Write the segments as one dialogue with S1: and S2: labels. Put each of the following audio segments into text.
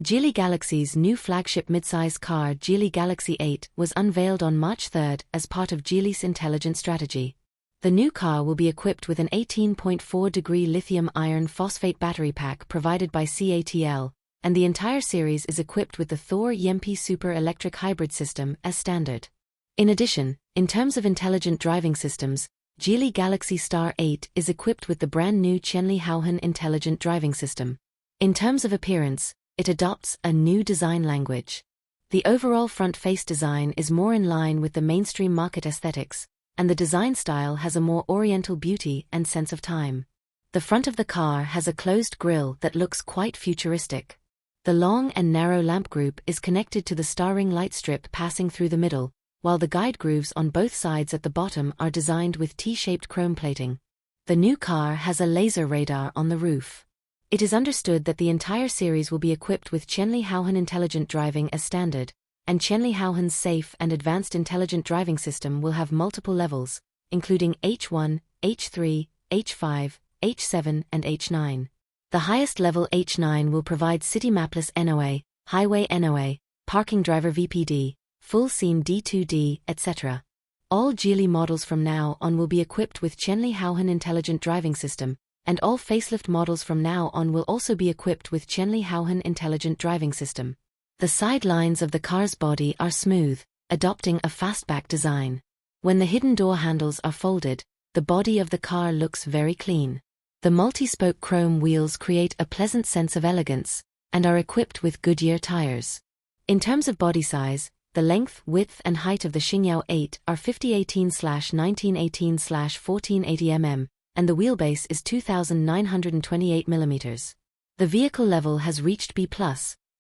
S1: Geely Galaxy's new flagship midsize car Geely Galaxy 8 was unveiled on March 3 as part of Geely's intelligent strategy. The new car will be equipped with an 18.4-degree lithium iron phosphate battery pack provided by CATL, and the entire series is equipped with the Thor EM-P super electric hybrid system as standard. In addition, in terms of intelligent driving systems, Geely Galaxy Star 8 is equipped with the brand new Qianli Haohan Intelligent Driving system. In terms of appearance, it adopts a new design language. The overall front-face design is more in line with the mainstream market aesthetics, and the design style has a more oriental beauty and sense of time. The front of the car has a closed grille that looks quite futuristic. The long and narrow lamp group is connected to the starring light strip passing through the middle, while the guide grooves on both sides at the bottom are designed with T-shaped chrome plating. The new car has a laser radar on the roof. It is understood that the entire series will be equipped with Qianli Haohan Intelligent Driving as standard, and Qianli Haohan's safe and advanced intelligent driving system will have multiple levels, including H1, H3, H5, H7 and H9. The highest level H9 will provide city mapless NOA, highway NOA, parking driver VPD, full scene D2D, etc. All Geely models from now on will be equipped with Qianli Haohan Intelligent Driving system, and all facelift models from now on will also be equipped with Qianli Haohan Intelligent Driving system. The side lines of the car's body are smooth, adopting a fastback design. When the hidden door handles are folded, the body of the car looks very clean. The multi-spoke chrome wheels create a pleasant sense of elegance, and are equipped with Goodyear tires. In terms of body size, the length, width and height of the Qianli 8 are 5018/1918/1480 mm, and the wheelbase is 2,928 mm. The vehicle level has reached B+,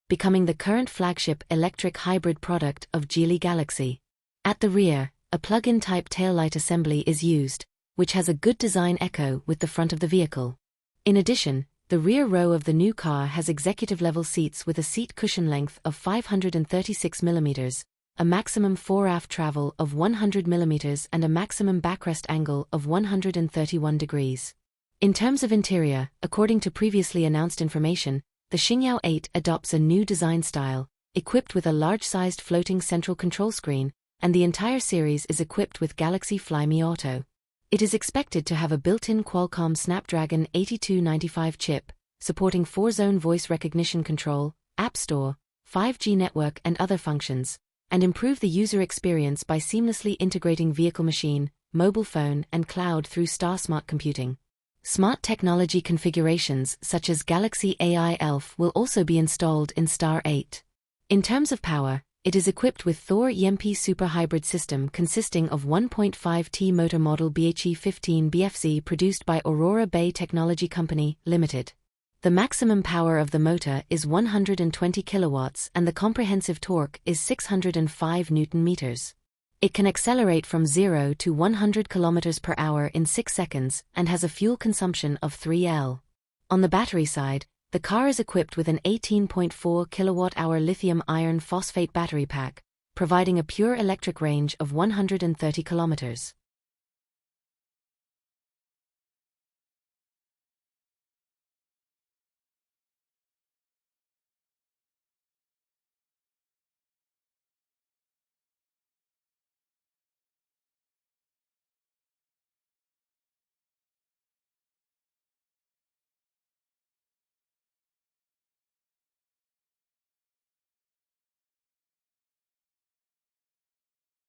S1: becoming the current flagship electric hybrid product of Geely Galaxy. At the rear, a plug-in type taillight assembly is used, which has a good design echo with the front of the vehicle. In addition, the rear row of the new car has executive-level seats with a seat cushion length of 536 mm, a maximum fore-aft travel of 100 mm and a maximum backrest angle of 131 degrees. In terms of interior, according to previously announced information, the Qianli 8 adopts a new design style, equipped with a large-sized floating central control screen, and the entire series is equipped with Galaxy Flyme Auto. It is expected to have a built-in Qualcomm Snapdragon 8295 chip, supporting 4-zone voice recognition control, App Store, 5G network and other functions, and improve the user experience by seamlessly integrating vehicle machine, mobile phone and cloud through Star Smart Computing. Smart technology configurations such as Galaxy AI Elf will also be installed in Star 8. In terms of power, it is equipped with Thor EM-P super hybrid system consisting of 1.5T motor model BHE15 BFZ produced by Aurora Bay Technology Company, Limited. The maximum power of the motor is 120 kilowatts and the comprehensive torque is 605 Nm. It can accelerate from 0 to 100 km per hour in 6 seconds and has a fuel consumption of 3 L. On the battery side, the car is equipped with an 18.4 kWh lithium iron phosphate battery pack, providing a pure electric range of 130 km.